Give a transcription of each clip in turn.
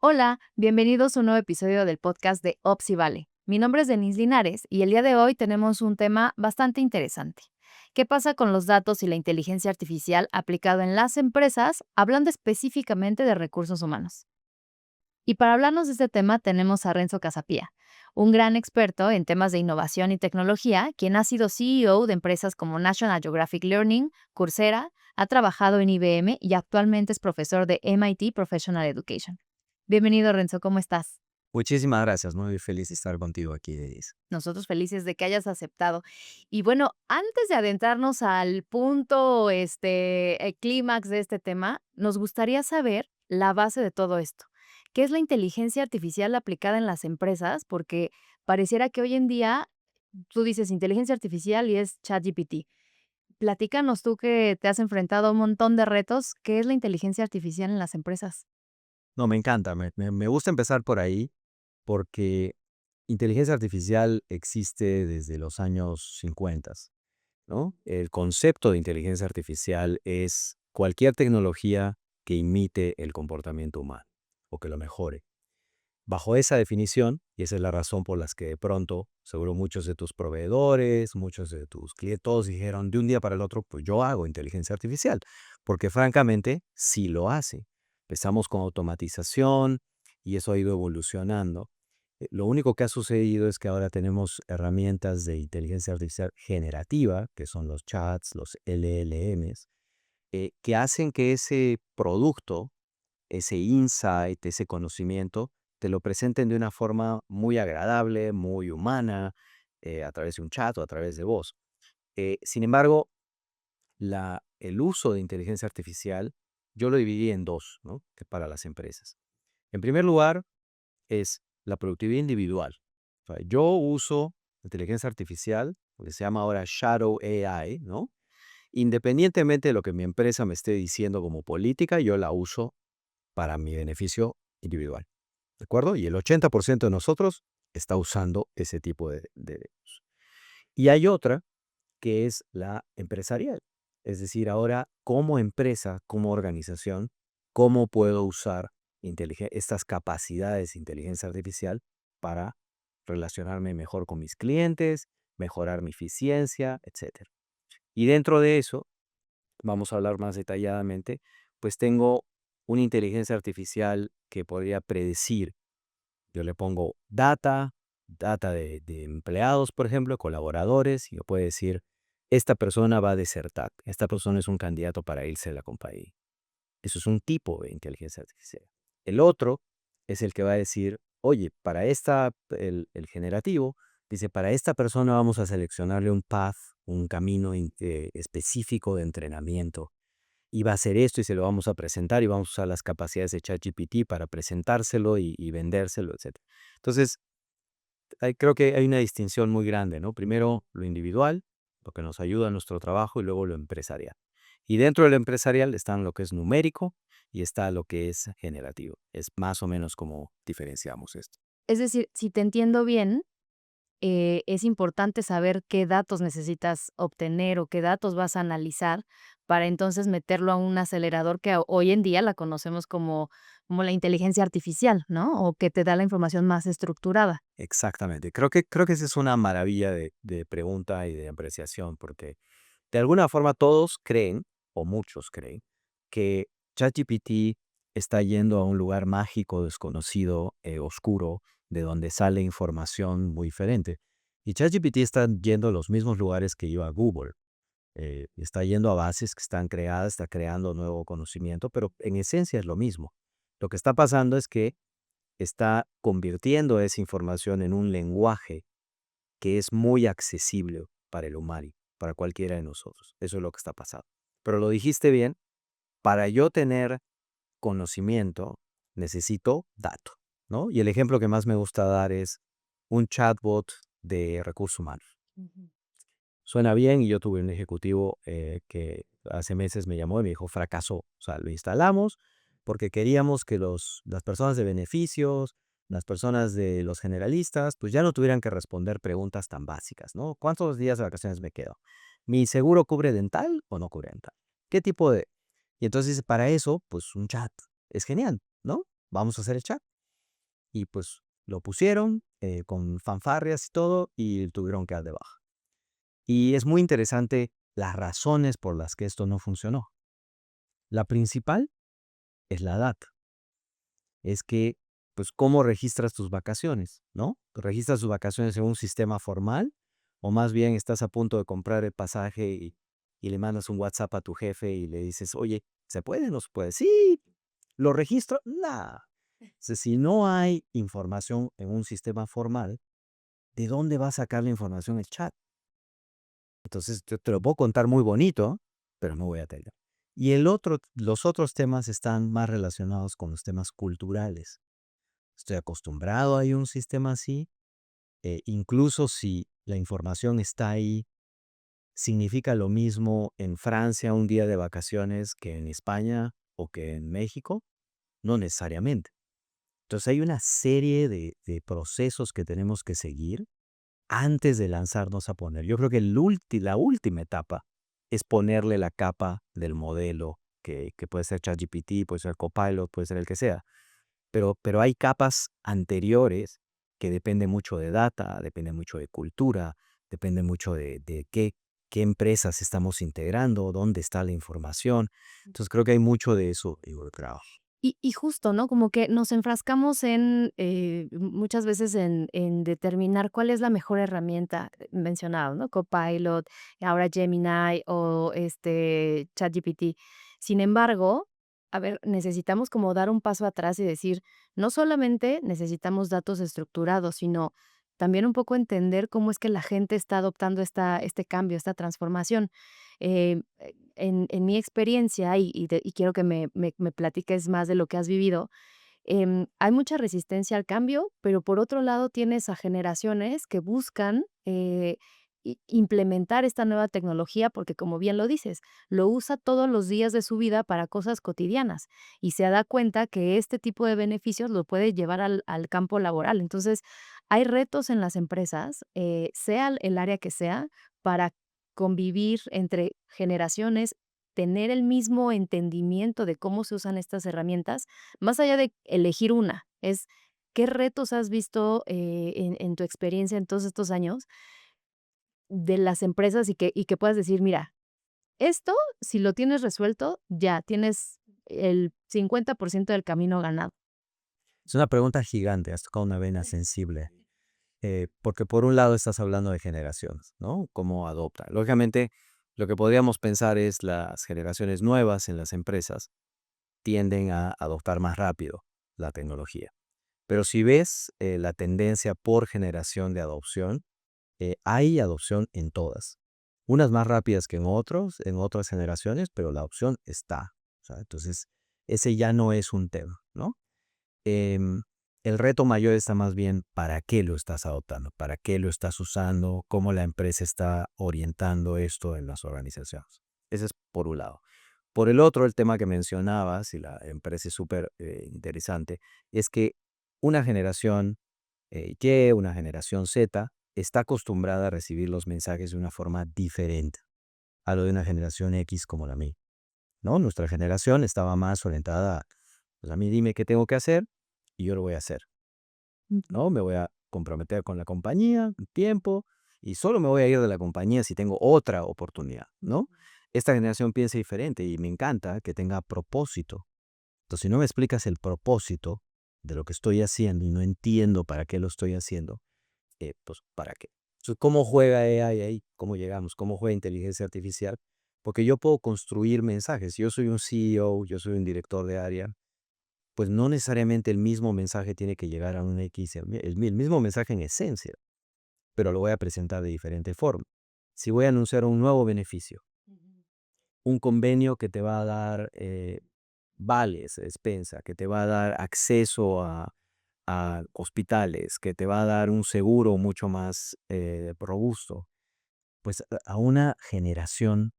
Hola, bienvenidos a un nuevo episodio del podcast de Ops y Vale. Mi nombre es Denise Linares y el día de hoy tenemos un tema bastante interesante. ¿Qué pasa con los datos y la inteligencia artificial aplicado en las empresas, hablando específicamente de recursos humanos? Y para hablarnos de este tema tenemos a Renzo Casapía, un gran experto en temas de innovación y tecnología, quien ha sido CEO de empresas como National Geographic Learning, Coursera, ha trabajado en IBM y actualmente es profesor de MIT Professional Education. Bienvenido, Renzo, ¿cómo estás? Muchísimas gracias, muy feliz de estar contigo aquí, Denise. Nosotros felices de que hayas aceptado. Y bueno, antes de adentrarnos al punto, clímax de este tema, nos gustaría saber la base de todo esto. ¿Qué es la inteligencia artificial aplicada en las empresas? Porque pareciera que hoy en día tú dices inteligencia artificial y es ChatGPT. Platícanos tú que te has enfrentado a un montón de retos, ¿qué es la inteligencia artificial en las empresas? No, me encanta, me gusta empezar por ahí porque inteligencia artificial existe desde los años 50, ¿no? El concepto de inteligencia artificial es cualquier tecnología que imite el comportamiento humano o que lo mejore. Bajo esa definición, y esa es la razón por las que de pronto, seguro muchos de tus proveedores, muchos de tus clientes, todos dijeron de un día para el otro, pues yo hago inteligencia artificial, porque francamente sí lo hace. Empezamos con automatización y eso ha ido evolucionando. Lo único que ha sucedido es que ahora tenemos herramientas de inteligencia artificial generativa, que son los chats, los LLMs, que hacen que ese producto, ese insight, ese conocimiento, te lo presenten de una forma muy agradable, muy humana, a través de un chat o a través de voz. Sin embargo, el uso de inteligencia artificial, yo lo dividí en dos, ¿no? Que para las empresas. En primer lugar, es la productividad individual. O sea, yo uso inteligencia artificial, lo que se llama ahora Shadow AI, ¿no? Independientemente de lo que mi empresa me esté diciendo como política, yo la uso para mi beneficio individual, ¿de acuerdo? Y el 80% de nosotros está usando ese tipo de uso. Y hay otra que es la empresarial. Es decir, ahora como empresa, como organización, ¿cómo puedo usar estas capacidades de inteligencia artificial para relacionarme mejor con mis clientes, mejorar mi eficiencia, etcétera? Y dentro de eso, vamos a hablar más detalladamente, pues tengo una inteligencia artificial que podría predecir. Yo le pongo data de empleados, por ejemplo, colaboradores, y me puede decir, esta persona va a desertar, esta persona es un candidato para irse de la compañía. Eso es un tipo de inteligencia artificial. El otro es el que va a decir, oye, el generativo, dice, para esta persona vamos a seleccionarle un path, un camino específico de entrenamiento. Y va a hacer esto y se lo vamos a presentar y vamos a usar las capacidades de ChatGPT para presentárselo y vendérselo, etcétera. Entonces, creo que hay una distinción muy grande, ¿no? Primero lo individual, lo que nos ayuda en nuestro trabajo, y luego lo empresarial. Y dentro de lo empresarial están lo que es numérico y está lo que es generativo. Es más o menos como diferenciamos esto. Es decir, si te entiendo bien, es importante saber qué datos necesitas obtener o qué datos vas a analizar para entonces meterlo a un acelerador que hoy en día la conocemos como la inteligencia artificial, ¿no? O que te da la información más estructurada. Exactamente. Creo que esa es una maravilla de pregunta y de apreciación, porque de alguna forma todos creen, o muchos creen, que ChatGPT está yendo a un lugar mágico, desconocido, oscuro, de donde sale información muy diferente. Y ChatGPT está yendo a los mismos lugares que iba Google. Está yendo a bases que están creadas, está creando nuevo conocimiento, pero en esencia es lo mismo. Lo que está pasando es que está convirtiendo esa información en un lenguaje que es muy accesible para el humano, para cualquiera de nosotros. Eso es lo que está pasando. Pero lo dijiste bien, para yo tener conocimiento necesito dato, ¿no? Y el ejemplo que más me gusta dar es un chatbot de recursos humanos. Ujú. Suena bien y yo tuve un ejecutivo que hace meses me llamó y me dijo, fracasó. O sea, lo instalamos porque queríamos que las personas de beneficios, las personas de los generalistas, pues ya no tuvieran que responder preguntas tan básicas, ¿no? ¿Cuántos días de vacaciones me quedo? ¿Mi seguro cubre dental o no cubre dental? ¿Qué tipo de...? Y entonces para eso, pues un chat es genial, ¿no? Vamos a hacer el chat. y pues lo pusieron con fanfarrias y todo y tuvieron que dar de baja. Y es muy interesante las razones por las que esto no funcionó. La principal es la data. Es que, pues, ¿cómo registras tus vacaciones, no? ¿Registras tus vacaciones en un sistema formal o más bien estás a punto de comprar el pasaje y le mandas un WhatsApp a tu jefe y le dices, oye, ¿se puede? ¿No se puede? Sí, ¿lo registro? Nada. Si no hay información en un sistema formal, ¿de dónde va a sacar la información el chat? Entonces, yo te lo puedo contar muy bonito, pero me voy a tener. Y los otros temas están más relacionados con los temas culturales. Estoy acostumbrado a ir a un sistema así, incluso si la información está ahí, significa lo mismo en Francia un día de vacaciones que en España o que en México, no necesariamente. Entonces hay una serie de procesos que tenemos que seguir antes de lanzarnos a poner. Yo creo que la última etapa es ponerle la capa del modelo, que puede ser ChatGPT, puede ser Copilot, puede ser el que sea. Pero hay capas anteriores que dependen mucho de data, dependen mucho de cultura, dependen mucho de qué empresas estamos integrando, dónde está la información. Entonces creo que hay mucho de eso involucrado. Y justo, ¿no? Como que nos enfrascamos en, muchas veces en determinar cuál es la mejor herramienta, mencionado, ¿no? Copilot, ahora Gemini o, ChatGPT. Sin embargo, a ver, necesitamos como dar un paso atrás y decir, no solamente necesitamos datos estructurados, sino también un poco entender cómo es que la gente está adoptando este cambio, esta transformación. En mi experiencia, y quiero que me platiques más de lo que has vivido, hay mucha resistencia al cambio, pero por otro lado tienes a generaciones que buscan, implementar esta nueva tecnología porque, como bien lo dices, lo usa todos los días de su vida para cosas cotidianas y se da cuenta que este tipo de beneficios lo puede llevar al campo laboral. Entonces, hay retos en las empresas, sea el área que sea, para convivir entre generaciones, tener el mismo entendimiento de cómo se usan estas herramientas, más allá de elegir una, es, ¿qué retos has visto, en tu experiencia en todos estos años de las empresas y que puedas decir: "Mira, esto, si lo tienes resuelto, ya tienes el 50% del camino ganado"? Es una pregunta gigante, has tocado una vena sensible, porque por un lado estás hablando de generaciones, ¿no? ¿Cómo adopta? Lógicamente, lo que podríamos pensar es las generaciones nuevas en las empresas tienden a adoptar más rápido la tecnología. Pero si ves la tendencia por generación de adopción, hay adopción en todas. Unas más rápidas que en otras generaciones, pero la opción está. O sea, entonces, ese ya no es un tema, ¿no? Em, el reto mayor está más bien para qué lo estás adoptando, para qué lo estás usando, cómo la empresa está orientando esto en las organizaciones. Ese es por un lado. Por el otro, el tema que mencionabas, y la empresa es súper interesante, es que una generación Y, una generación Z, está acostumbrada a recibir los mensajes de una forma diferente a lo de una generación X como la mía, ¿no? Nuestra generación estaba más orientada pues a mí dime qué tengo que hacer y yo lo voy a hacer, Ujú. ¿no? Me voy a comprometer con la compañía, un tiempo, y solo me voy a ir de la compañía si tengo otra oportunidad, ¿no? Esta generación piensa diferente y me encanta que tenga propósito. Entonces, si no me explicas el propósito de lo que estoy haciendo y no entiendo para qué lo estoy haciendo, pues, ¿para qué? Entonces, ¿cómo juega AI ahí? ¿Cómo llegamos? ¿Cómo juega inteligencia artificial? Porque yo puedo construir mensajes. Si yo soy un CEO, yo soy un director de área, pues no necesariamente el mismo mensaje tiene que llegar a un X, el mismo mensaje en esencia, pero lo voy a presentar de diferente forma. Si voy a anunciar un nuevo beneficio, Ujú. un convenio que te va a dar vales, despensa, que te va a dar acceso a hospitales, que te va a dar un seguro mucho más robusto, pues a una generación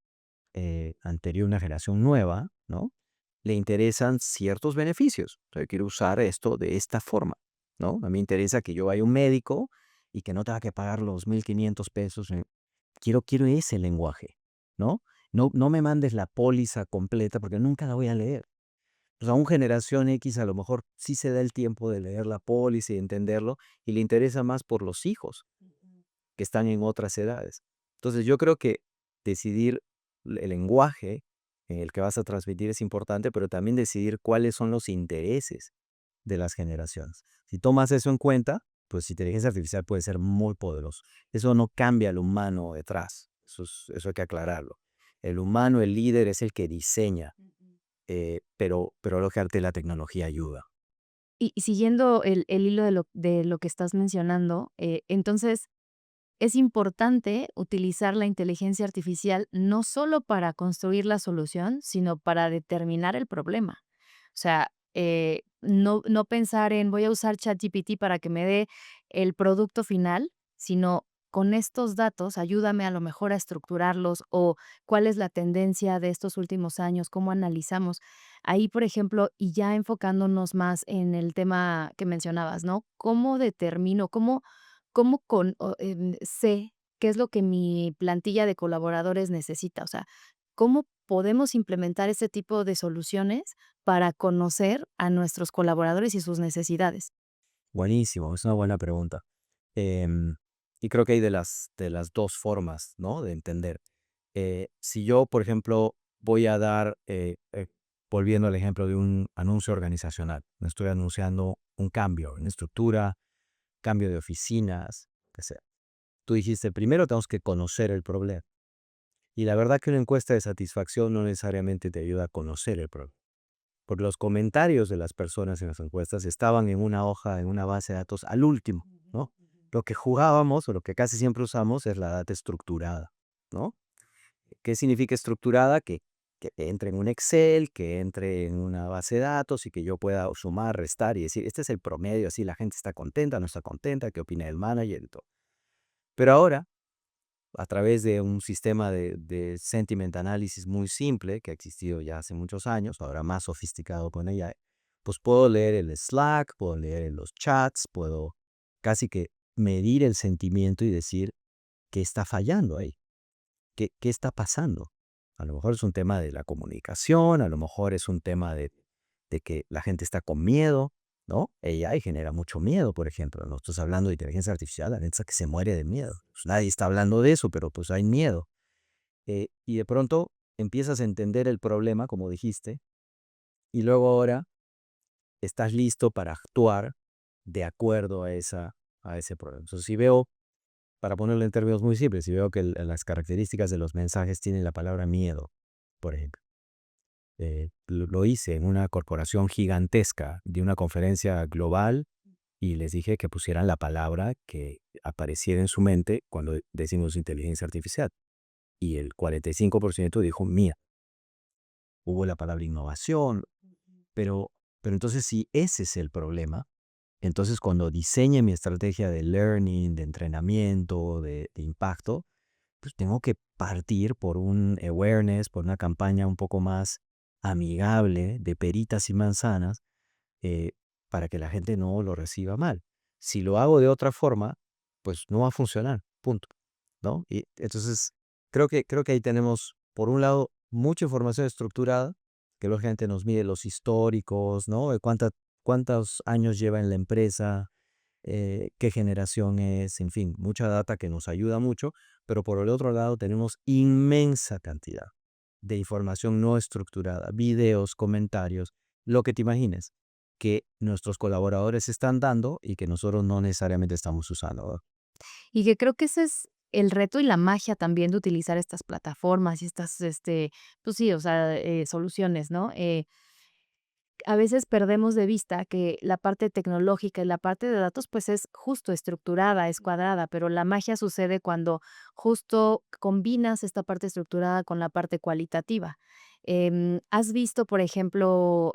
anterior, una generación nueva, ¿no? Le interesan ciertos beneficios. Yo quiero usar esto de esta forma, ¿no? A mí me interesa que yo vaya a un médico y que no tenga que pagar los 1,500 pesos. Quiero ese lenguaje, ¿no? No me mandes la póliza completa porque nunca la voy a leer. O sea, un generación X a lo mejor sí se da el tiempo de leer la póliza y entenderlo, y le interesa más por los hijos que están en otras edades. Entonces, yo creo que decidir el lenguaje en el que vas a transmitir es importante, pero también decidir cuáles son los intereses de las generaciones. Si tomas eso en cuenta, pues inteligencia artificial puede ser muy poderoso. Eso no cambia al humano detrás. Eso hay que aclararlo. El humano, el líder, es el que diseña, pero lógicamente la tecnología ayuda. Y siguiendo el hilo de lo que estás mencionando, entonces, es importante utilizar la inteligencia artificial no solo para construir la solución, sino para determinar el problema. O sea, no pensar en voy a usar ChatGPT para que me dé el producto final, sino con estos datos ayúdame a lo mejor a estructurarlos o cuál es la tendencia de estos últimos años, cómo analizamos. Ahí, por ejemplo, y ya enfocándonos más en el tema que mencionabas, ¿no? ¿Cómo determino, sé qué es lo que mi plantilla de colaboradores necesita? O sea, ¿cómo podemos implementar este tipo de soluciones para conocer a nuestros colaboradores y sus necesidades? Buenísimo, es una buena pregunta. Em, y creo que hay de las dos formas, ¿no? De entender. Si yo, por ejemplo, voy a dar, volviendo al ejemplo de un anuncio organizacional, me estoy anunciando un cambio en estructura, cambio de oficinas, que sea. Tú dijiste, primero tenemos que conocer el problema. Y la verdad que una encuesta de satisfacción no necesariamente te ayuda a conocer el problema. Porque los comentarios de las personas en las encuestas estaban en una hoja, en una base de datos al último, ¿no? Lo que jugábamos o lo que casi siempre usamos es la data estructurada, ¿no? ¿Qué significa estructurada? Que entre en un Excel, que entre en una base de datos y que yo pueda sumar, restar y decir, este es el promedio, así la gente está contenta, no está contenta, qué opina el manager y todo. Pero ahora, a través de un sistema de sentiment analysis muy simple, que ha existido ya hace muchos años, ahora más sofisticado con ella, pues puedo leer el Slack, puedo leer los chats, puedo casi que medir el sentimiento y decir qué está fallando ahí. ¿Qué está pasando? A lo mejor es un tema de la comunicación, a lo mejor es un tema de que la gente está con miedo, ¿no? AI genera mucho miedo, por ejemplo. No estás hablando de inteligencia artificial, la gente está que se muere de miedo. Pues nadie está hablando de eso, pero pues hay miedo. Y de pronto empiezas a entender el problema, como dijiste, y luego ahora estás listo para actuar de acuerdo a ese problema. Entonces, si veo, para ponerlo en términos muy simples, si veo que las características de los mensajes tienen la palabra miedo, por ejemplo. Lo hice en una corporación gigantesca de una conferencia global y les dije que pusieran la palabra que apareciera en su mente cuando decimos inteligencia artificial. Y el 45% dijo mía. Hubo la palabra innovación, pero, pero entonces si ese es el problema, entonces cuando diseñe mi estrategia de learning, de entrenamiento, de impacto, pues tengo que partir por un awareness, por una campaña un poco más amigable de peritas y manzanas, eh, para que la gente no lo reciba mal. Si lo hago de otra forma, pues no va a funcionar, punto, ¿no? Y entonces creo que ahí tenemos, por un lado, mucha información estructurada, que lógicamente nos mide los históricos, ¿no? De cuántos años lleva en la empresa, qué generación es, en fin, mucha data que nos ayuda mucho, pero por el otro lado tenemos inmensa cantidad de información no estructurada, videos, comentarios, lo que te imagines, que nuestros colaboradores están dando y que nosotros no necesariamente estamos usando, ¿verdad? Y que creo que ese es el reto y la magia también de utilizar estas plataformas y estas, pues sí, o sea, soluciones, ¿no? A veces perdemos de vista que la parte tecnológica y la parte de datos, pues, es justo estructurada, es cuadrada, pero la magia sucede cuando justo combinas esta parte estructurada con la parte cualitativa. ¿Has visto, por ejemplo,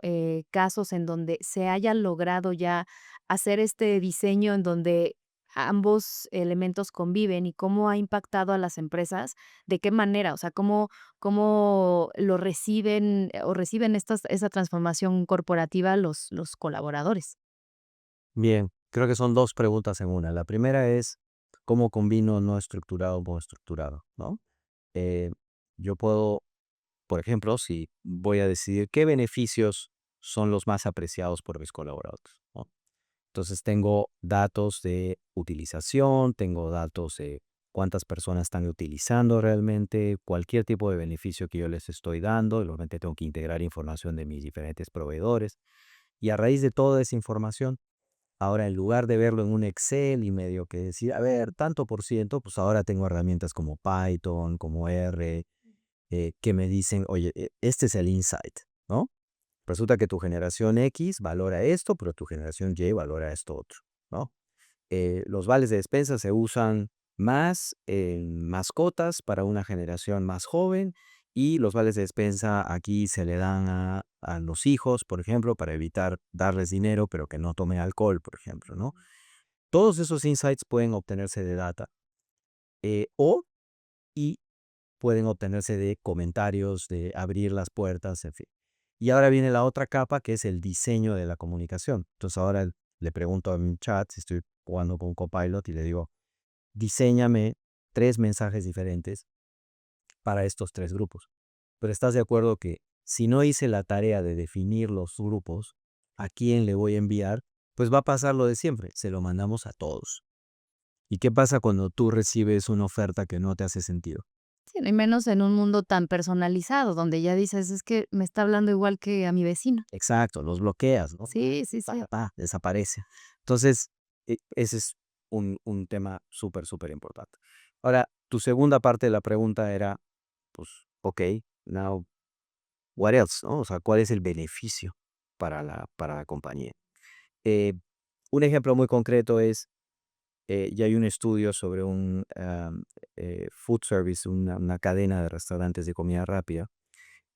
casos en donde se haya logrado ya hacer este diseño en donde ambos elementos conviven y cómo ha impactado a las empresas? ¿De qué manera? O sea, ¿cómo lo reciben o reciben esa transformación corporativa los colaboradores? Bien, creo que son dos preguntas en una. La primera es, ¿cómo combino no estructurado con estructurado? ¿No? Eh, yo puedo, por ejemplo, si voy a decidir qué beneficios son los más apreciados por mis colaboradores, ¿no? Entonces tengo datos de utilización, tengo datos de cuántas personas están utilizando realmente, cualquier tipo de beneficio que yo les estoy dando, y obviamente tengo que integrar información de mis diferentes proveedores. Y a raíz de toda esa información, ahora en lugar de verlo en un Excel y medio que decir, a ver, tanto por ciento, pues ahora tengo herramientas como Python, como R, que me dicen, oye, este es el insight, ¿no? Resulta que tu generación X valora esto, pero tu generación Y valora esto otro, ¿no? Los vales de despensa se usan más en mascotas para una generación más joven y los vales de despensa aquí se le dan a los hijos, por ejemplo, para evitar darles dinero, pero que no tomen alcohol, por ejemplo, ¿no? Todos esos insights pueden obtenerse de data o y pueden obtenerse de comentarios, de abrir las puertas, en fin. Y ahora viene la otra capa que es el diseño de la comunicación. Entonces ahora le pregunto a mi chat, si estoy jugando con Copilot y le digo, diséñame 3 mensajes diferentes para estos 3 grupos. Pero estás de acuerdo que si no hice la tarea de definir los grupos, a quién le voy a enviar, pues va a pasar lo de siempre, se lo mandamos a todos. ¿Y qué pasa cuando tú recibes una oferta que no te hace sentido? Sí, y menos en un mundo tan personalizado, donde ya dices, es que me está hablando igual que a mi vecino. Exacto, los bloqueas, ¿no? Sí, sí, sí. Desaparece. Entonces, ese es un tema súper, súper importante. Ahora, tu segunda parte de la pregunta era, pues, ok, now, what else, ¿no? O sea, ¿cuál es el beneficio para la compañía? Eh, un ejemplo muy concreto es, ya hay un estudio sobre un food service, una cadena de restaurantes de comida rápida.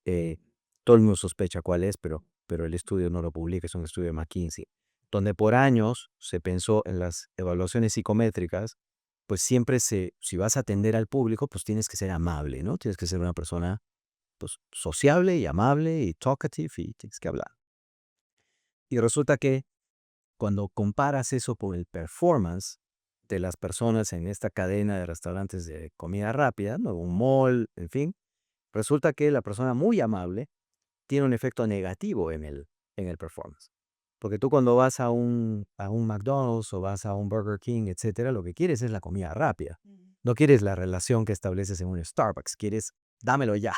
eh, Todo el mundo sospecha cuál es, pero el estudio no lo publica, es un estudio de McKinsey, donde por años se pensó en las evaluaciones psicométricas, pues siempre si vas a atender al público, pues tienes que ser amable, ¿no? Tienes que ser una persona, pues, sociable y amable y talkative y tienes que hablar. Y resulta que cuando comparas eso con el performance de las personas en esta cadena de restaurantes de comida rápida, ¿no? Un mall, en fin, resulta que la persona muy amable tiene un efecto negativo en el performance. Porque tú cuando vas a un McDonald's o vas a un Burger King, etcétera, lo que quieres es la comida rápida. No quieres la relación que estableces en un Starbucks, quieres dámelo ya.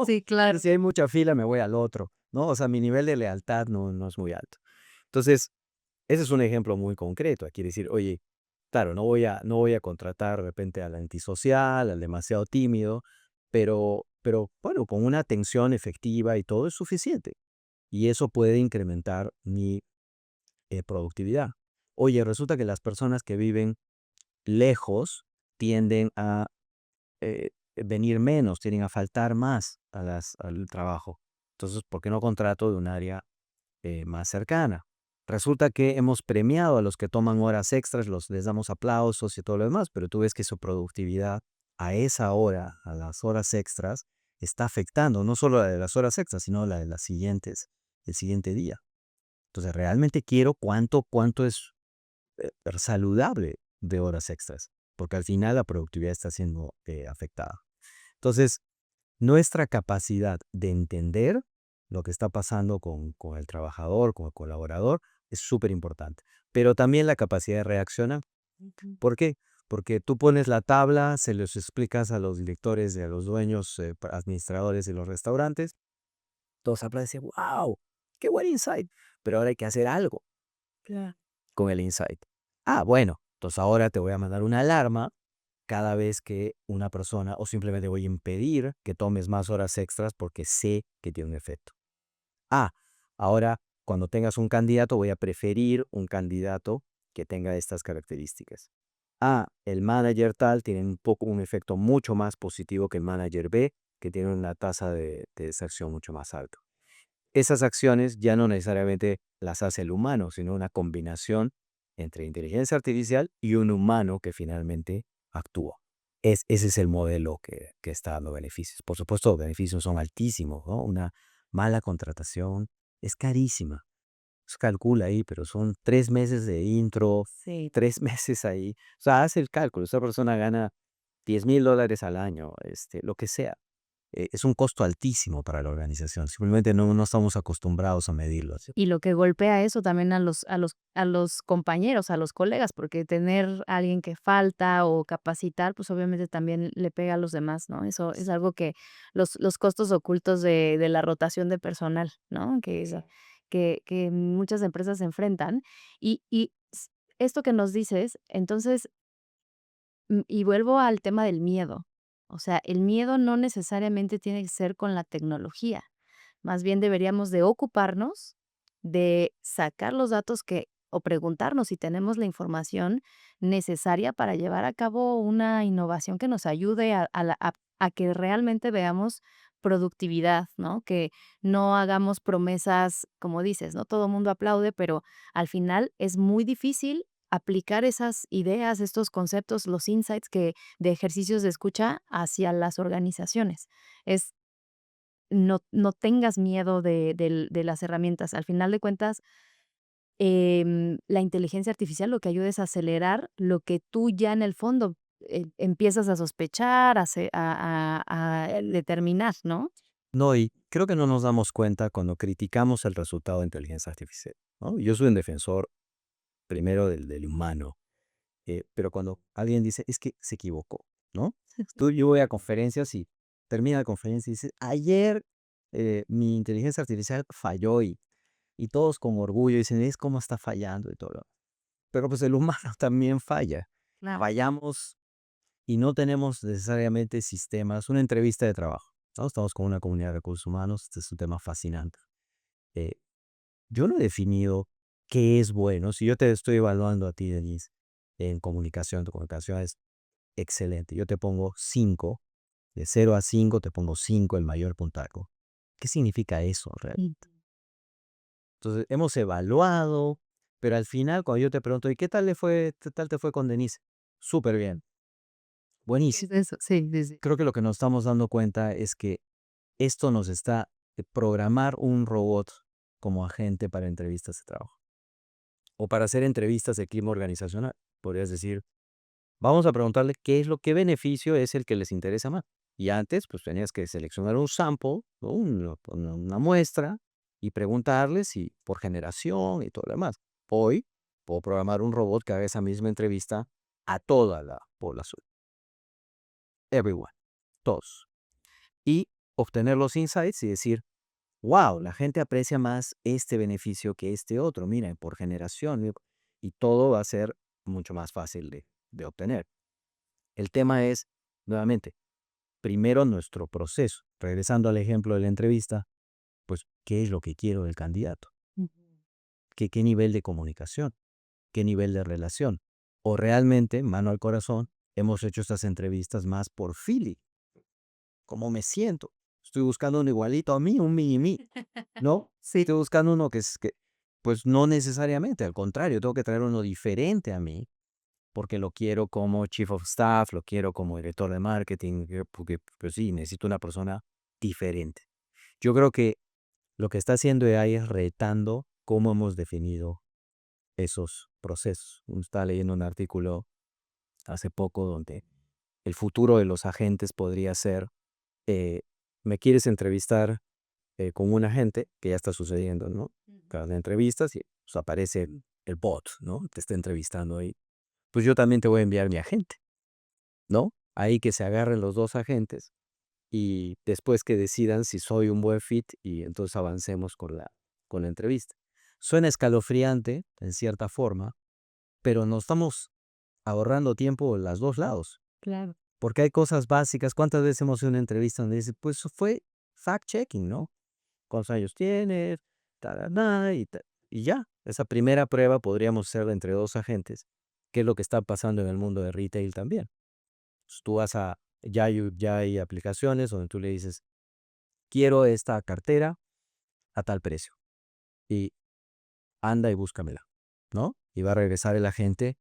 Sí, claro. Si hay mucha fila, me voy al otro, ¿no? O sea, mi nivel de lealtad no es muy alto. Entonces, ese es un ejemplo muy concreto. Quiere decir, oye, claro, no voy a contratar de repente al antisocial, al demasiado tímido, pero bueno, con una atención efectiva y todo es suficiente. Y eso puede incrementar mi productividad. Oye, resulta que las personas que viven lejos tienden a venir menos, tienden a faltar más al trabajo. Entonces, ¿por qué no contrato de un área más cercana? Resulta que hemos premiado a los que toman horas extras, les damos aplausos y todo lo demás, pero tú ves que su productividad a esa hora, a las horas extras, está afectando no solo la de las horas extras, sino la de las siguientes, el siguiente día. Entonces, realmente quiero cuánto es saludable de horas extras, porque al final la productividad está siendo afectada. Entonces, nuestra capacidad de entender lo que está pasando con el trabajador, con el colaborador, es súper importante. Pero también la capacidad de reaccionar. Ujú. ¿Por qué? Porque tú pones la tabla, se los explicas a los directores y a los dueños, administradores de los restaurantes, todos hablan y dicen, wow, qué buen insight, pero ahora hay que hacer algo Claro. con el insight. Ah, bueno, entonces ahora te voy a mandar una alarma cada vez que una persona, o simplemente voy a impedir que tomes más horas extras porque sé que tiene un efecto. Ah, ahora cuando tengas un candidato voy a preferir un candidato que tenga estas características. Ah, el manager tal tiene un efecto mucho más positivo que el manager B, que tiene una tasa de deserción mucho más alta. Esas acciones ya no necesariamente las hace el humano, sino una combinación entre inteligencia artificial y un humano que finalmente actúa. Ese es el modelo que está dando beneficios. Por supuesto, los beneficios son altísimos, ¿no? Una mala contratación es carísima. Se calcula ahí, pero son 3 meses de intro, Sí. 3 meses ahí. O sea, hace el cálculo. Esa persona gana $10,000 al año, lo que sea. es un costo altísimo para la organización. Simplemente no estamos acostumbrados a medirlo así. Y lo que golpea eso también a los compañeros, a los colegas, porque tener a alguien que falta o capacitar, pues, obviamente también le pega a los demás, ¿no? Eso es algo que los costos ocultos de la rotación de personal, ¿no? Que muchas empresas se enfrentan. Y esto que nos dices, entonces, y vuelvo al tema del miedo. O sea, el miedo no necesariamente tiene que ser con la tecnología. Más bien deberíamos de ocuparnos de sacar los datos que o preguntarnos si tenemos la información necesaria para llevar a cabo una innovación que nos ayude a que realmente veamos productividad, ¿no? Que no hagamos promesas, como dices, ¿no? Todo el mundo aplaude, pero al final es muy difícil aplicar esas ideas, estos conceptos, los insights que de ejercicios de escucha hacia las organizaciones. Es no tengas miedo de las herramientas. Al final de cuentas, la inteligencia artificial lo que ayuda es a acelerar lo que tú ya en el fondo, empiezas a sospechar, a determinar, ¿no? No, y creo que no nos damos cuenta cuando criticamos el resultado de inteligencia artificial, ¿no? Yo soy un defensor primero del humano, pero cuando alguien dice, es que se equivocó, ¿no? Yo voy a conferencias y termina la conferencia y dice, ayer mi inteligencia artificial falló y todos con orgullo dicen, es cómo está fallando y todo. Pero pues el humano también falla. Claro. Fallamos y no tenemos necesariamente sistemas. Una entrevista de trabajo, ¿no? Estamos con una comunidad de recursos humanos, este es un tema fascinante. Eh, yo no he definido qué es bueno. Si yo te estoy evaluando a ti, Denise, en comunicación, tu comunicación es excelente. Yo te pongo 5, de 0 a 5 te pongo 5 el mayor puntaje. ¿Qué significa eso Mm. realmente? Entonces, hemos evaluado, pero al final, cuando yo te pregunto, ¿y qué tal te fue con Denise? Súper bien, ¿Qué es buenísimo. eso? Sí, sí, sí. Creo que lo que nos estamos dando cuenta es que esto nos está programar un robot como agente para entrevistas de trabajo o para hacer entrevistas de clima organizacional. Podrías decir, vamos a preguntarle qué beneficio es el que les interesa más. Y antes, pues tenías que seleccionar un sample, ¿no? Una muestra y preguntarles y por generación y todo lo demás. Hoy puedo programar un robot que haga esa misma entrevista a toda la población. Everyone, todos. Y obtener los insights y decir, wow, la gente aprecia más este beneficio que este otro. Mira, por generación. Y todo va a ser mucho más fácil de obtener. El tema es, nuevamente, primero nuestro proceso. Regresando al ejemplo de la entrevista, pues, ¿qué es lo que quiero del candidato? Ujú. ¿Qué nivel de comunicación? ¿Qué nivel de relación? O realmente, mano al corazón, hemos hecho estas entrevistas más por feeling. ¿Cómo me siento? Estoy buscando un igualito a mí, un mini-mí, ¿no? Sí. Estoy buscando uno pues no necesariamente, al contrario, tengo que traer uno diferente a mí porque lo quiero como chief of staff, lo quiero como director de marketing, porque pues sí, necesito una persona diferente. Yo creo que lo que está haciendo AI es retando cómo hemos definido esos procesos. Uno estaba leyendo un artículo hace poco donde el futuro de los agentes podría ser, eh, me quieres entrevistar con un agente, que ya está sucediendo, ¿no? Ujú. Cada entrevistas y pues, aparece el bot, ¿no? Te está entrevistando ahí. Pues yo también te voy a enviar mi agente, ¿no? Ahí que se agarren los dos agentes y después que decidan si soy un buen fit y entonces avancemos con la entrevista. Suena escalofriante, en cierta forma, pero nos estamos ahorrando tiempo en los dos lados, Claro. porque hay cosas básicas. ¿Cuántas veces hemos hecho una entrevista donde dice, pues fue fact-checking, ¿no? ¿Cuántos años tienes? Tarará, y ya. Esa primera prueba podríamos hacerla entre dos agentes, que es lo que está pasando en el mundo de retail también. Entonces, ya hay aplicaciones donde tú le dices, quiero esta cartera a tal precio y anda y búscamela, ¿no? Y va a regresar el agente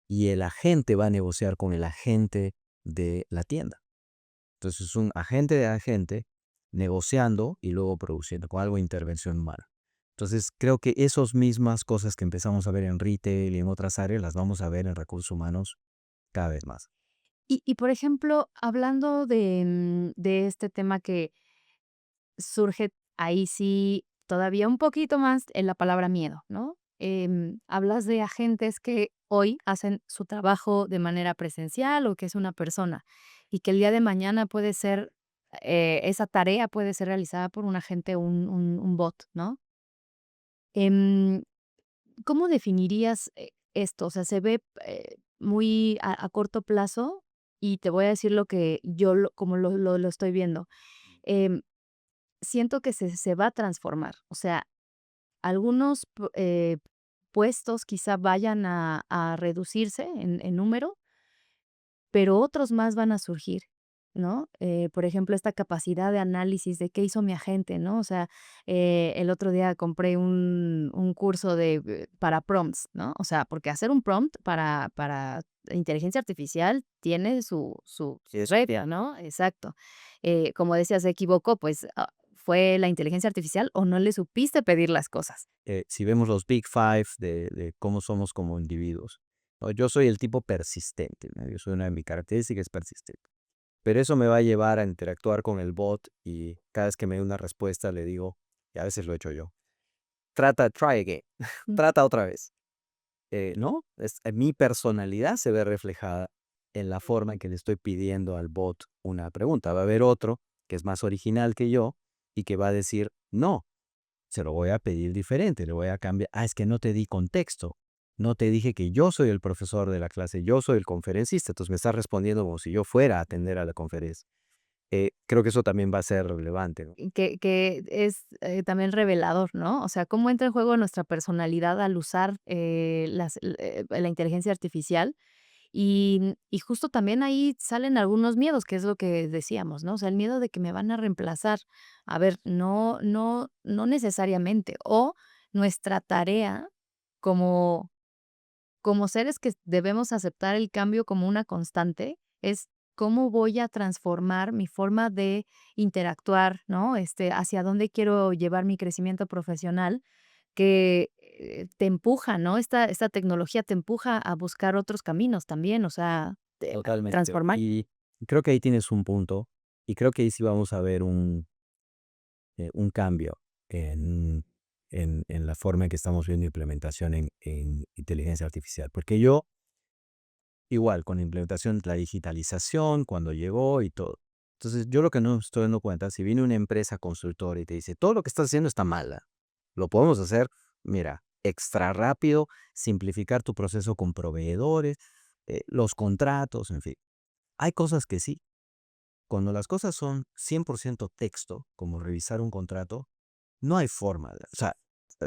y el agente va a negociar con el agente de la tienda. Entonces es un agente de agente negociando y luego produciendo con algo de intervención humana. Entonces creo que esas mismas cosas que empezamos a ver en retail y en otras áreas las vamos a ver en recursos humanos cada vez más. Y, por ejemplo, hablando de este tema que surge ahí sí todavía un poquito más en la palabra miedo, ¿no? Hablas de agentes que hoy hacen su trabajo de manera presencial o que es una persona y que el día de mañana puede ser, esa tarea puede ser realizada por un agente, un bot, ¿no? Em, ¿Cómo definirías esto? O sea, se ve muy a corto plazo y te voy a decir lo que yo como lo estoy viendo. Em, Siento que se va a transformar. O sea, algunos puestos quizá vayan a reducirse en número, pero otros más van a surgir, ¿no? Por ejemplo, esta capacidad de análisis de qué hizo mi agente, ¿no? O sea, el otro día compré un curso para prompts, ¿no? O sea, porque hacer un prompt para inteligencia artificial tiene su regla, ¿no? Exacto. Como decías, se equivocó, pues fue la inteligencia artificial o no le supiste pedir las cosas. Si vemos los Big Five de cómo somos como individuos, ¿no? Yo soy el tipo persistente, ¿no? Yo soy una de mis características es persistente. Pero eso me va a llevar a interactuar con el bot y cada vez que me dé una respuesta le digo, y a veces lo he hecho yo, try again, Mm. trata otra vez. ¿No? Mi personalidad se ve reflejada en la forma en que le estoy pidiendo al bot una pregunta. Va a haber otro que es más original que yo y que va a decir, no, se lo voy a pedir diferente, le voy a cambiar. Ah, es que no te di contexto. No te dije que yo soy el profesor de la clase, yo soy el conferencista, entonces me estás respondiendo como si yo fuera a atender a la conferencia. Creo que eso también va a ser relevante, ¿no? Y que es, también revelador, ¿no? O sea, cómo entra en juego nuestra personalidad al usar, la inteligencia artificial. Y justo también ahí salen algunos miedos, que es lo que decíamos, ¿no? O sea, el miedo de que me van a reemplazar. A ver, no necesariamente. O nuestra tarea como como seres que debemos aceptar el cambio como una constante, es cómo voy a transformar mi forma de interactuar, ¿no? Hacia dónde quiero llevar mi crecimiento profesional, que te empuja, ¿no? Esta tecnología te empuja a buscar otros caminos también, o sea, Totalmente. transformar. Y creo que ahí tienes un punto, y creo que ahí sí vamos a ver un cambio en, en la forma en que estamos viendo implementación en inteligencia artificial. Porque yo, igual, con la implementación, la digitalización, cuando llegó y todo. Entonces, yo lo que no estoy dando cuenta, si viene una empresa consultora y te dice, todo lo que estás haciendo está mala, lo podemos hacer, mira, extra rápido, simplificar tu proceso con proveedores, los contratos, en fin. Hay cosas que sí. Cuando las cosas son 100% texto, como revisar un contrato, no hay forma. O sea,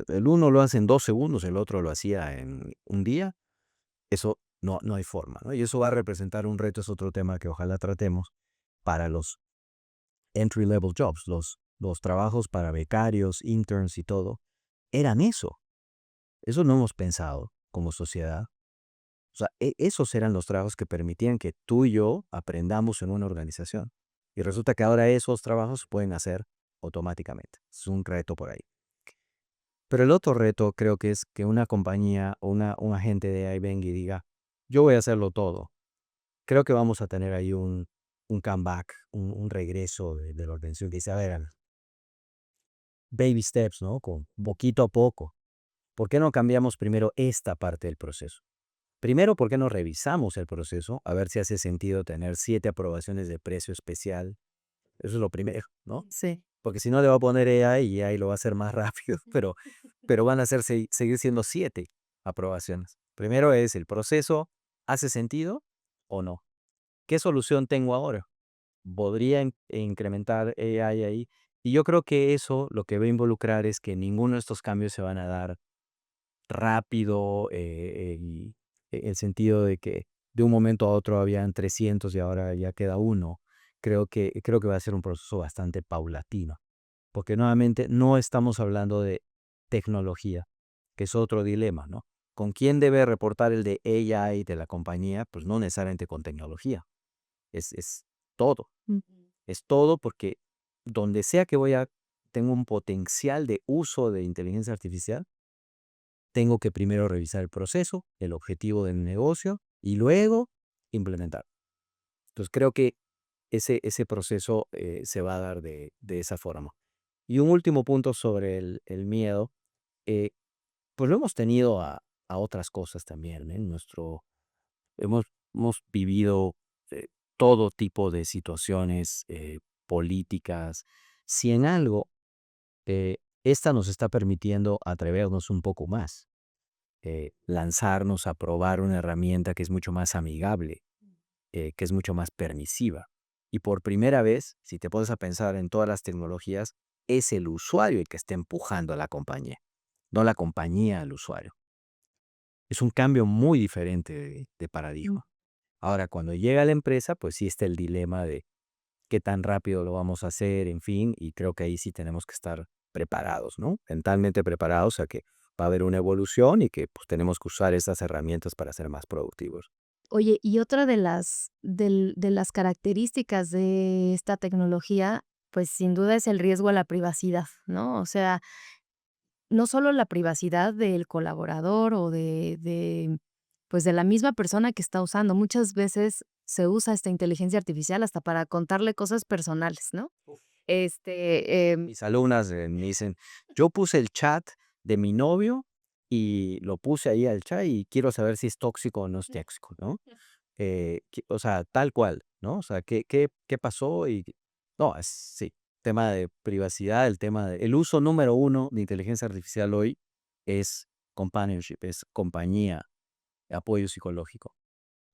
el uno lo hace en 2 segundos, el otro lo hacía en un día. Eso no hay forma, ¿no? Y eso va a representar un reto, es otro tema que ojalá tratemos para los entry level jobs, los trabajos para becarios, interns y todo. Eran eso. Eso no hemos pensado como sociedad. O sea, esos eran los trabajos que permitían que tú y yo aprendamos en una organización. Y resulta que ahora esos trabajos se pueden hacer automáticamente. Es un reto por ahí. Pero el otro reto creo que es que una compañía o un agente de AI venga y diga, yo voy a hacerlo todo. Creo que vamos a tener ahí un comeback, un regreso de la organización que dice, a ver, baby steps, ¿no? Con poquito a poco. ¿Por qué no cambiamos primero esta parte del proceso? Primero, ¿por qué no revisamos el proceso? A ver si hace sentido tener 7 aprobaciones de precio especial. Eso es lo primero, ¿no? Sí. Porque si no le va a poner AI y AI lo va a hacer más rápido, pero van a ser, seguir siendo 7 aprobaciones. Primero es el proceso, ¿hace sentido o no? ¿Qué solución tengo ahora? ¿Podría incrementar AI ahí? Y yo creo que eso lo que va a involucrar es que ninguno de estos cambios se van a dar rápido, y el sentido de que de un momento a otro habían 300 y ahora ya queda uno. Creo que va a ser un proceso bastante paulatino, porque nuevamente no estamos hablando de tecnología, que es otro dilema, ¿no? ¿Con quién debe reportar el de AI de la compañía? Pues no necesariamente con tecnología, es todo. Ujú. Es todo porque donde sea que tengo un potencial de uso de inteligencia artificial, tengo que primero revisar el proceso, el objetivo del negocio y luego implementar. Entonces creo que ese proceso se va a dar de esa forma. Y un último punto sobre el miedo, eh, pues lo hemos tenido a otras cosas también, ¿eh? Hemos, hemos vivido eh, todo tipo de situaciones políticas. Si en algo, esta nos está permitiendo atrevernos un poco más, lanzarnos a probar una herramienta que es mucho más amigable, que es mucho más permisiva. Y por primera vez, si te pones a pensar en todas las tecnologías, es el usuario el que está empujando a la compañía, no la compañía al usuario. Es un cambio muy diferente de paradigma. Ahora, cuando llega a la empresa, pues sí está el dilema de qué tan rápido lo vamos a hacer, en fin, y creo que ahí sí tenemos que estar preparados, ¿no? Mentalmente preparados a que va a haber una evolución y que pues tenemos que usar estas herramientas para ser más productivos. Oye, y otra de las características de esta tecnología, pues, sin duda es el riesgo a la privacidad, ¿no? O sea, no solo la privacidad del colaborador o pues, de la misma persona que está usando. Muchas veces se usa esta inteligencia artificial hasta para contarle cosas personales, ¿no? Mis alumnas me dicen, yo puse el chat de mi novio y lo puse ahí al chat y quiero saber si es tóxico o no es tóxico, ¿no? O sea, tal cual, ¿no? O sea, ¿qué pasó? Y no, sí, tema de privacidad, el uso número uno de inteligencia artificial hoy es companionship, es compañía, apoyo psicológico.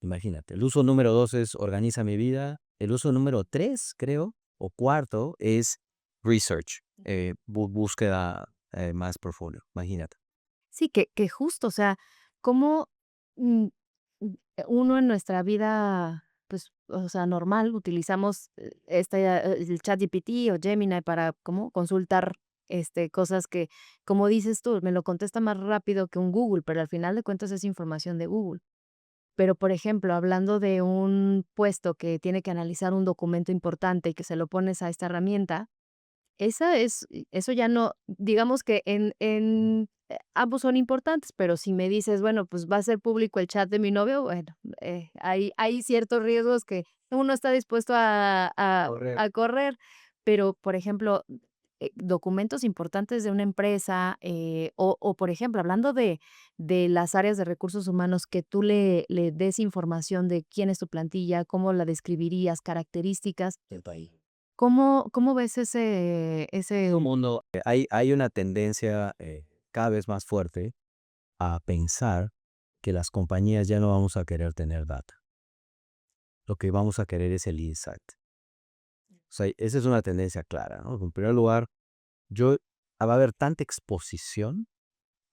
Imagínate, el uso número dos es organiza mi vida, el uso número tres, creo, o cuarto es research, búsqueda más profunda, imagínate. Sí, que justo, o sea, cómo, mm, uno en nuestra vida, pues, o sea, normal, utilizamos, el ChatGPT o Gemini para, ¿cómo?, consultar, cosas que, como dices tú, me lo contesta más rápido que un Google, pero al final de cuentas es información de Google. Pero, por ejemplo, hablando de un puesto que tiene que analizar un documento importante y que se lo pones a esta herramienta, eso ya no, digamos que ambos son importantes, pero si me dices, bueno, pues va a ser público el chat de mi novio, bueno, hay ciertos riesgos que uno está dispuesto Correcto. a correr, pero, por ejemplo, documentos importantes de una empresa, o, por ejemplo, hablando de las áreas de recursos humanos, que tú le des información de quién es tu plantilla, cómo la describirías, características. El país. ¿Cómo ves ese Todo mundo, hay una tendencia cada vez más fuerte a pensar que las compañías ya no vamos a querer tener data. Lo que vamos a querer es el insight. O sea, esa es una tendencia clara, ¿no? En primer lugar, yo, va a haber tanta exposición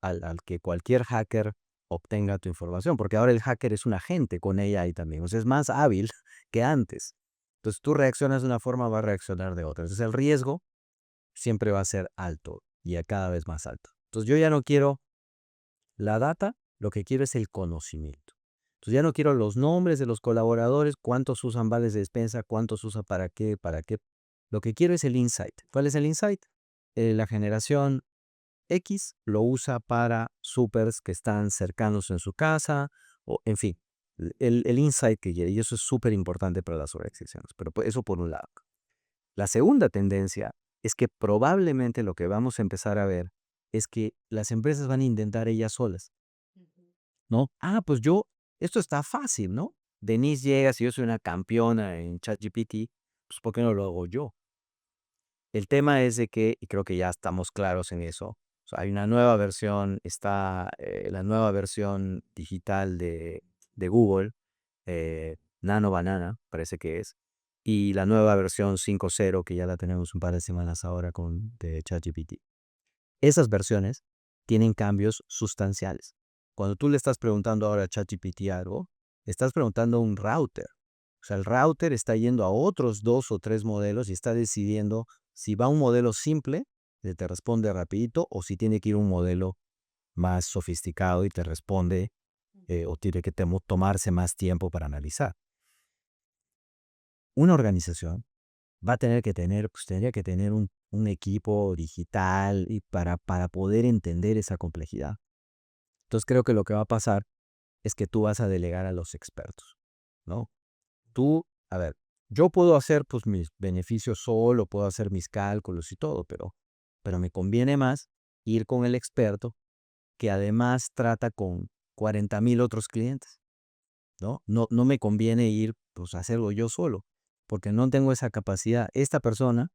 al que cualquier hacker obtenga tu información, porque ahora el hacker es un agente con AI también, o sea, es más hábil que antes. Entonces, tú reaccionas de una forma, va a reaccionar de otra. Entonces, el riesgo siempre va a ser alto y a cada vez más alto. Entonces, yo ya no quiero la data, lo que quiero es el conocimiento. Entonces, ya no quiero los nombres de los colaboradores, cuántos usan vales de despensa, cuántos usan para qué, para qué. Lo que quiero es el insight. ¿Cuál es el insight? La generación X lo usa para supers que están cercanos en su casa, o en fin, el insight que quiere, y eso es súper importante para las organizaciones, pero eso por un lado. La segunda tendencia es que probablemente lo que vamos a empezar a ver es que las empresas van a intentar ellas solas, ¿no? Ah, pues esto está fácil, ¿no? Denise llega, si yo soy una campeona en ChatGPT, pues ¿por qué no lo hago yo? El tema es de que, y creo que ya estamos claros en eso, o sea, hay una nueva versión, está la nueva versión digital de Google, Nano Banana, parece que es, y la nueva versión 5.0, que ya la tenemos un par de semanas ahora de ChatGPT. Esas versiones tienen cambios sustanciales. Cuando tú le estás preguntando ahora a ChatGPT algo, estás preguntando a un router. O sea, el router está yendo a otros dos o tres modelos y está decidiendo si va a un modelo simple, que te responde rapidito, o si tiene que ir a un modelo más sofisticado y te responde, o tiene que tomarse más tiempo para analizar. Una organización va a tener que tener, pues tendría que tener un equipo digital y para poder entender esa complejidad. Entonces creo que lo que va a pasar es que tú vas a delegar a los expertos, ¿no? Tú A ver, yo puedo hacer pues mis beneficios solo, puedo hacer mis cálculos y todo, pero me conviene más ir con el experto que además trata con 40,000 otros clientes, ¿no? No me conviene ir pues a hacerlo yo solo, porque no tengo esa capacidad. Esta persona,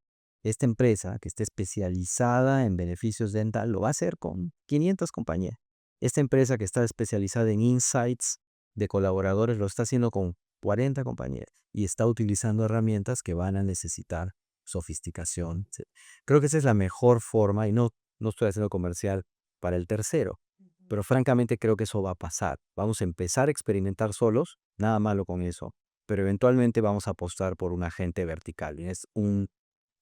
esta empresa que esté especializada en beneficios dental, lo va a hacer con 500 compañías. Esta empresa que está especializada en insights de colaboradores lo está haciendo con 40 compañías y está utilizando herramientas que van a necesitar sofisticación. Creo que esa es la mejor forma y no estoy haciendo comercial para el tercero, pero francamente creo que eso va a pasar. Vamos a empezar a experimentar solos, nada malo con eso, pero eventualmente vamos a apostar por un agente vertical. Y es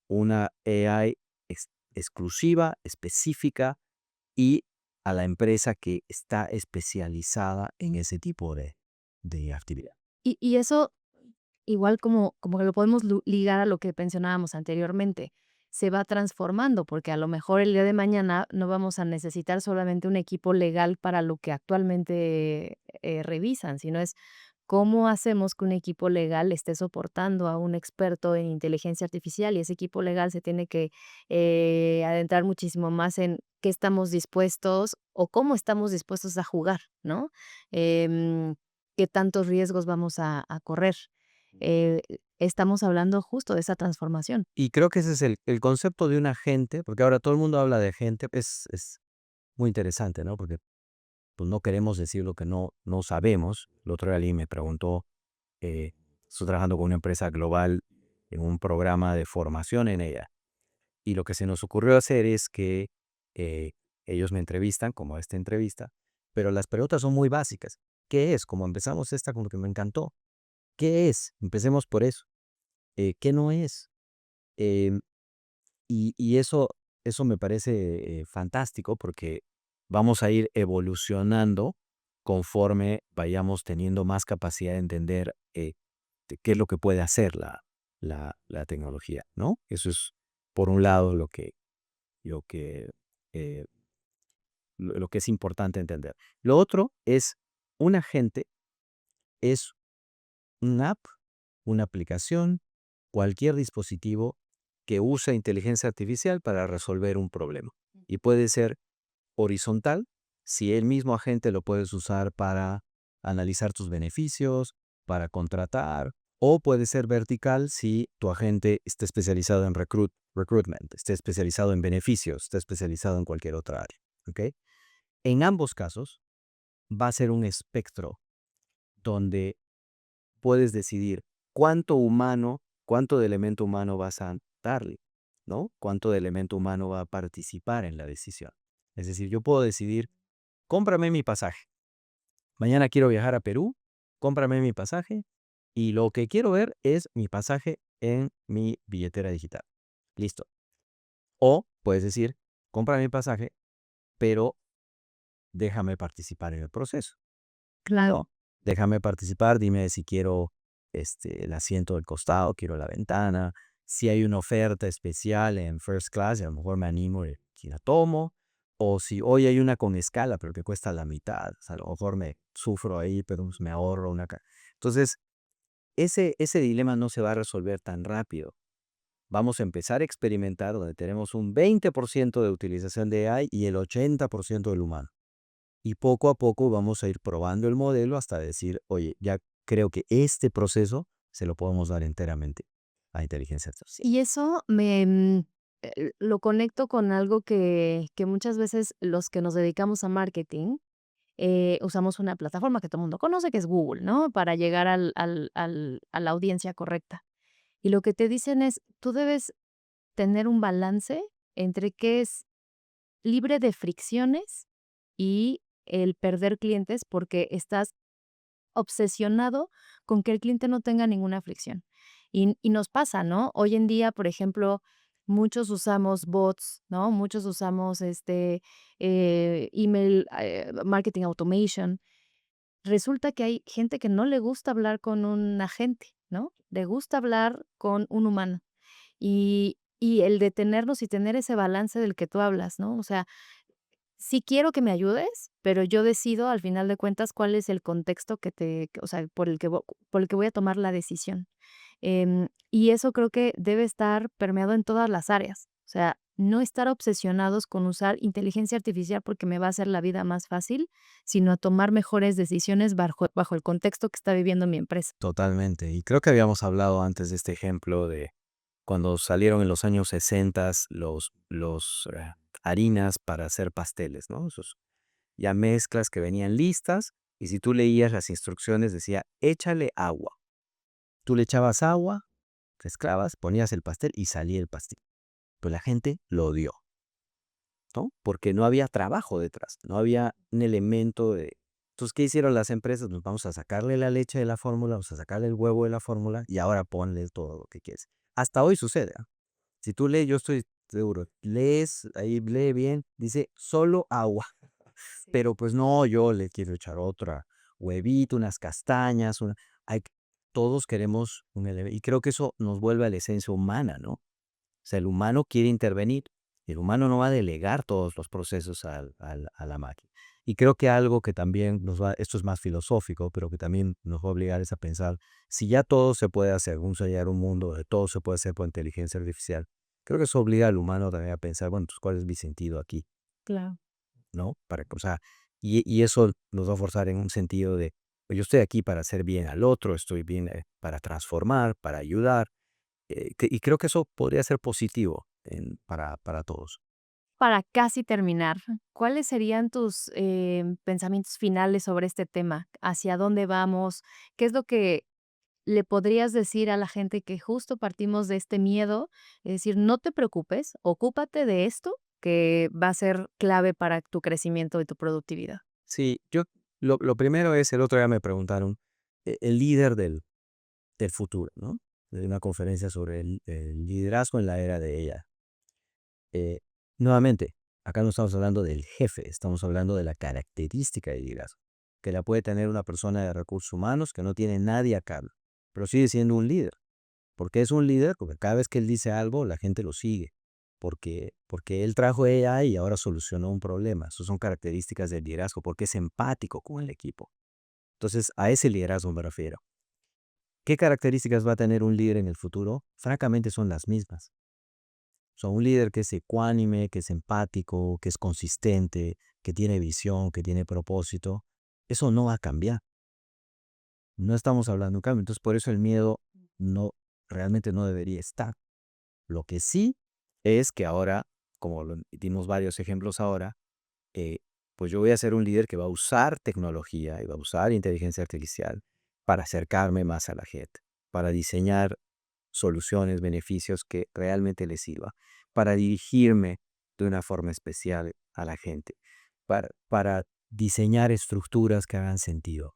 una AI exclusiva, específica y a la empresa que está especializada en ese tipo de actividad. Y eso, igual como que lo podemos ligar a lo que mencionábamos anteriormente, se va transformando, porque a lo mejor el día de mañana no vamos a necesitar solamente un equipo legal para lo que actualmente revisan, sino es cómo hacemos que un equipo legal esté soportando a un experto en inteligencia artificial y ese equipo legal se tiene que adentrar muchísimo más en qué estamos dispuestos o cómo estamos dispuestos a jugar, ¿no? Em, qué tantos riesgos vamos a correr. Eh, estamos hablando justo de esa transformación. Y creo que ese es el concepto de un agente, porque ahora todo el mundo habla de agente, es muy interesante, ¿no? Porque pues, no queremos decir lo que no sabemos. El otro día alguien me preguntó, eh, estoy trabajando con una empresa global en un programa de formación en ella. Y lo que se nos ocurrió hacer es que eh, ellos me entrevistan, como esta entrevista, pero las preguntas son muy básicas. ¿Qué es? Como empezamos esta, como que me encantó. ¿Qué es? Empecemos por eso. ¿Qué no es? Em, y eso me parece fantástico porque vamos a ir evolucionando conforme vayamos teniendo más capacidad de entender qué es lo que puede hacer la tecnología, ¿no? Eso es, por un lado, lo que, eh, lo que es importante entender. Lo otro es, un agente es una app, una aplicación, cualquier dispositivo que usa inteligencia artificial para resolver un problema. Y puede ser horizontal, si el mismo agente lo puedes usar para analizar tus beneficios, para contratar, o puede ser vertical si tu agente está especializado en recruitment, está especializado en beneficios, está especializado en cualquier otra área. ¿Ok? En ambos casos va a ser un espectro donde puedes decidir cuánto de elemento humano vas a darle, ¿no? Cuánto de elemento humano va a participar en la decisión. Es decir, yo puedo decidir, cómprame mi pasaje. Mañana quiero viajar a Perú, cómprame mi pasaje y lo que quiero ver es mi pasaje en mi billetera digital. Listo. O puedes decir, compra mi pasaje, pero déjame participar en el proceso. Claro. No, déjame participar, dime si quiero el asiento del costado, quiero la ventana, si hay una oferta especial en first class, y a lo mejor me animo y la tomo, o si hoy hay una con escala, pero que cuesta la mitad, o sea, a lo mejor me sufro ahí, pero pues me ahorro una. Entonces, ese dilema no se va a resolver tan rápido. Vamos a empezar a experimentar donde tenemos un 20% de utilización de AI y el 80% del humano. Y poco a poco vamos a ir probando el modelo hasta decir, oye, ya creo que este proceso se lo podemos dar enteramente a inteligencia artificial. Y eso lo conecto con algo que muchas veces los que nos dedicamos a marketing usamos una plataforma que todo el mundo conoce, que es Google, ¿no? Para llegar a la audiencia correcta. Y lo que te dicen es, tú debes tener un balance entre qué es libre de fricciones y el perder clientes porque estás obsesionado con que el cliente no tenga ninguna fricción. Y nos pasa, ¿no? Hoy en día, por ejemplo, muchos usamos bots, ¿no? Muchos usamos email marketing automation. Resulta que hay gente que no le gusta hablar con un agente, ¿no? Le gusta hablar con un humano. Y el detenernos y tener ese balance del que tú hablas, ¿no? O sea, sí quiero que me ayudes, pero yo decido al final de cuentas cuál es el contexto o sea, por el que voy a tomar la decisión. Y eso creo que debe estar permeado en todas las áreas. O sea, no estar obsesionados con usar inteligencia artificial porque me va a hacer la vida más fácil, sino a tomar mejores decisiones bajo el contexto que está viviendo mi empresa. Totalmente. Y creo que habíamos hablado antes de este ejemplo de cuando salieron en los años 60 los harinas para hacer pasteles, ¿no? Esos ya mezclas que venían listas y si tú leías las instrucciones decía, échale agua. Tú le echabas agua, mezclabas, ponías el pastel y salía el pastel. Pues la gente lo odió, ¿no? Porque no había trabajo detrás, no había un elemento de... Entonces, ¿qué hicieron las empresas? Pues vamos a sacarle la leche de la fórmula, vamos a sacarle el huevo de la fórmula y ahora ponle todo lo que quieres. Hasta hoy sucede, ¿ah? Si tú lees, yo estoy seguro, lees, ahí lee bien, dice solo agua. Sí. Pero pues no, yo le quiero echar otra, huevito, unas castañas, hay, todos queremos un elemento. Y creo que eso nos vuelve a la esencia humana, ¿no? O sea, el humano quiere intervenir, el humano no va a delegar todos los procesos a la máquina. Y creo que algo que también esto es más filosófico, pero que también nos va a obligar es a pensar, si ya todo se puede hacer, vamos a llegar a un mundo donde todo se puede hacer por inteligencia artificial, creo que eso obliga al humano también a pensar, bueno, pues, ¿cuál es mi sentido aquí? Claro. ¿No? O sea, y eso nos va a forzar en un sentido de, pues yo estoy aquí para hacer bien al otro, estoy bien para transformar, para ayudar, y creo que eso podría ser positivo para todos. Para casi terminar, ¿cuáles serían tus pensamientos finales sobre este tema? ¿Hacia dónde vamos? ¿Qué es lo que le podrías decir a la gente que justo partimos de este miedo? Es decir, no te preocupes, ocúpate de esto que va a ser clave para tu crecimiento y tu productividad. Sí, lo primero es, el otro día me preguntaron, el líder del futuro, ¿no? De una conferencia sobre el liderazgo en la era de ella. Eh, nuevamente, acá no estamos hablando del jefe, estamos hablando de la característica de liderazgo, que la puede tener una persona de recursos humanos que no tiene nadie a cargo, pero sigue siendo un líder. ¿Por qué es un líder? Porque cada vez que él dice algo, la gente lo sigue. Porque él trajo AI y ahora solucionó un problema. Esas son características del liderazgo, porque es empático con el equipo. Entonces, a ese liderazgo me refiero. ¿Qué características va a tener un líder en el futuro? Francamente son las mismas. Son un líder que es ecuánime, que es empático, que es consistente, que tiene visión, que tiene propósito. Eso no va a cambiar. No estamos hablando de un cambio. Entonces, por eso el miedo no, realmente no debería estar. Lo que sí es que ahora, como dimos varios ejemplos ahora, eh, pues yo voy a ser un líder que va a usar tecnología y va a usar inteligencia artificial para acercarme más a la gente, para diseñar soluciones, beneficios que realmente les sirva, para dirigirme de una forma especial a la gente, para diseñar estructuras que hagan sentido,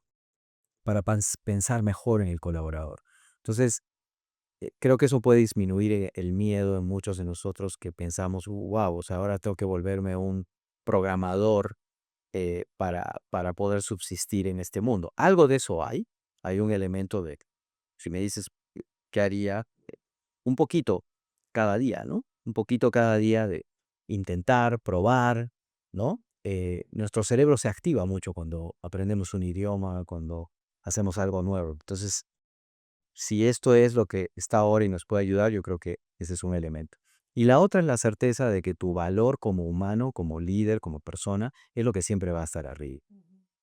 para pensar mejor en el colaborador. Entonces, creo que eso puede disminuir el miedo en muchos de nosotros que pensamos, wow, o sea, ahora tengo que volverme un programador para poder subsistir en este mundo. Algo de eso hay un elemento de, si me dices, ¿qué haría? Un poquito cada día, ¿no? Un poquito cada día de intentar, probar, ¿no? Nuestro cerebro se activa mucho cuando aprendemos un idioma, cuando hacemos algo nuevo. Entonces, si esto es lo que está ahora y nos puede ayudar, yo creo que ese es un elemento. Y la otra es la certeza de que tu valor como humano, como líder, como persona, es lo que siempre va a estar arriba.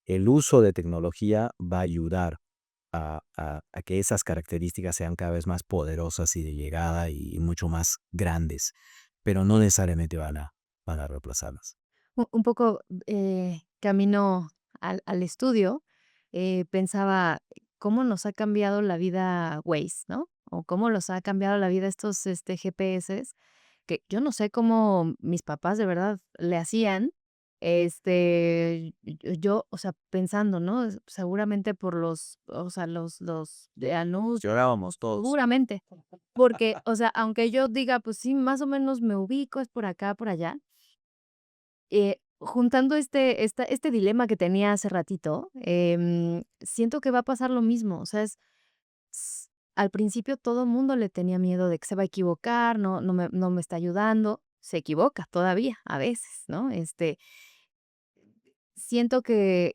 El uso de tecnología va a ayudar a que esas características sean cada vez más poderosas y de llegada y mucho más grandes, pero no necesariamente van a reemplazarlas. Un poco, camino al estudio, pensaba cómo nos ha cambiado la vida Waze, ¿no? O cómo nos ha cambiado la vida estos, GPS, que yo no sé cómo mis papás de verdad le hacían, yo, o sea, pensando, ¿no? Seguramente por o sea, los de anuncios, Llorábamos todos. seguramente, porque, o sea, aunque yo diga, pues sí, más o menos me ubico, es por acá, por allá, juntando este dilema que tenía hace ratito, siento que va a pasar lo mismo, o sea, s al principio todo el mundo le tenía miedo de que se va a equivocar, no me está ayudando, se equivoca todavía a veces, ¿no? siento que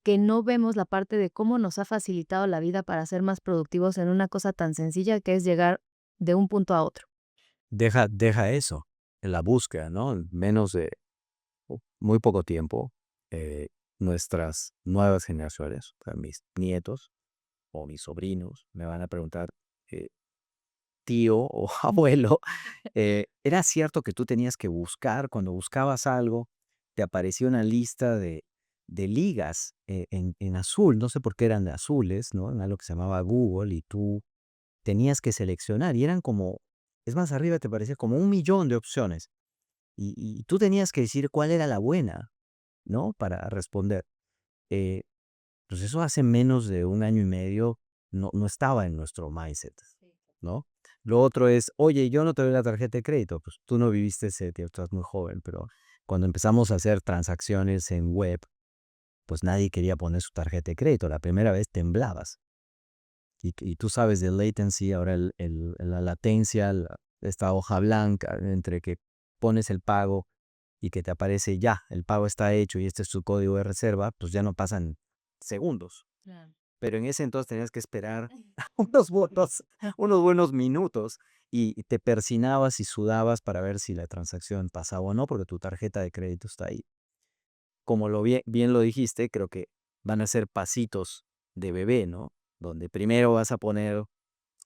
no vemos la parte de cómo nos ha facilitado la vida para ser más productivos en una cosa tan sencilla que es llegar de un punto a otro. Deja eso, en la búsqueda, ¿no? En menos de muy poco tiempo, eh, nuestras nuevas generaciones, o sea, mis nietos o mis sobrinos, me van a preguntar, eh, tío o abuelo, ¿era cierto que tú tenías que buscar, cuando buscabas algo, te aparecía una lista de ligas en azul? No sé por qué eran de azules, ¿no? En algo que se llamaba Google, y tú tenías que seleccionar, y eran como, es más, arriba te parecía como 1 millón de opciones, y tú tenías que decir cuál era la buena, ¿no? Para responder. Eh, pues eso hace menos de 1 año y medio no estaba en nuestro mindset, ¿no? Lo otro es, oye, yo no te doy la tarjeta de crédito. Pues tú no viviste ese tiempo, estás muy joven, pero cuando empezamos a hacer transacciones en web, pues nadie quería poner su tarjeta de crédito. La primera vez temblabas. Y tú sabes del latency, ahora la latencia, esta hoja blanca entre que pones el pago y que te aparece ya, el pago está hecho y este es tu código de reserva, pues ya no pasan segundos. Claro. Pero en ese entonces tenías que esperar unos buenos minutos, y te persinabas y sudabas para ver si la transacción pasaba o no, porque tu tarjeta de crédito está ahí. Como bien lo dijiste, creo que van a ser pasitos de bebé, ¿no? Donde primero vas a poner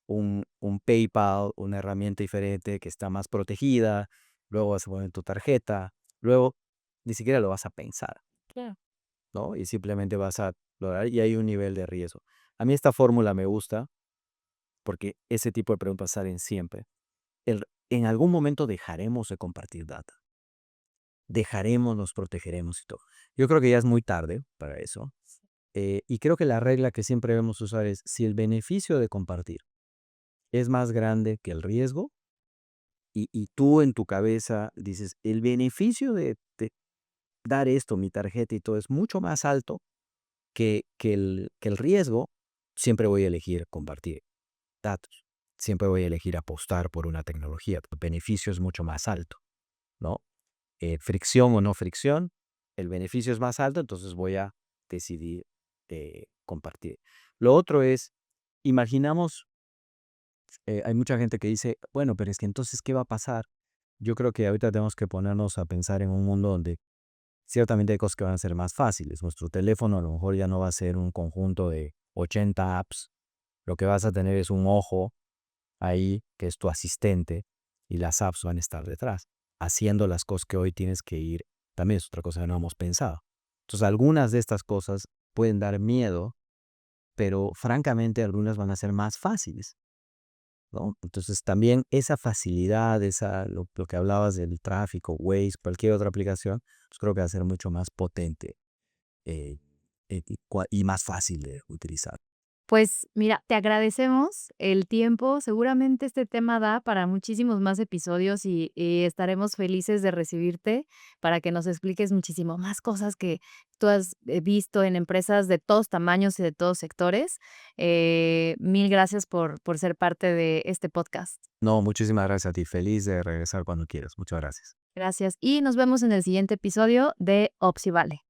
un PayPal, una herramienta diferente que está más protegida, luego vas a poner tu tarjeta, luego ni siquiera lo vas a pensar, Claro. ¿no? Y simplemente vas a lograr, y hay un nivel de riesgo. A mí esta fórmula me gusta porque ese tipo de preguntas salen siempre. En algún momento dejaremos de compartir data, dejaremos, nos protegeremos y todo. Yo creo que ya es muy tarde para eso. Y creo que la regla que siempre debemos usar es, si el beneficio de compartir es más grande que el riesgo, y tú en tu cabeza dices, el beneficio de dar esto, mi tarjeta y todo, es mucho más alto que el riesgo, siempre voy a elegir compartir datos. Siempre voy a elegir apostar por una tecnología. El beneficio es mucho más alto, ¿no? Fricción o no fricción, el beneficio es más alto, entonces voy a decidir compartir. Lo otro es, imaginamos, hay mucha gente que dice, bueno, pero es que entonces, ¿qué va a pasar? Yo creo que ahorita tenemos que ponernos a pensar en un mundo donde ciertamente hay cosas que van a ser más fáciles. Nuestro teléfono a lo mejor ya no va a ser un conjunto de 80 apps. Lo que vas a tener es un ojo ahí que es tu asistente, y las apps van a estar detrás, haciendo las cosas que hoy tienes que ir. También es otra cosa que no hemos pensado. Entonces, algunas de estas cosas pueden dar miedo, pero francamente algunas van a ser más fáciles, ¿no? Entonces, también esa facilidad, lo que hablabas del tráfico, Waze, cualquier otra aplicación, pues creo que va a ser mucho más potente, eh, y más fácil de utilizar. Pues mira, te agradecemos el tiempo. Seguramente este tema da para muchísimos más episodios y estaremos felices de recibirte para que nos expliques muchísimo más cosas que tú has visto en empresas de todos tamaños y de todos sectores. Mil gracias por ser parte de este podcast. No, muchísimas gracias a ti. Feliz de regresar cuando quieras. Muchas gracias. Gracias y nos vemos en el siguiente episodio de Opsi Vale.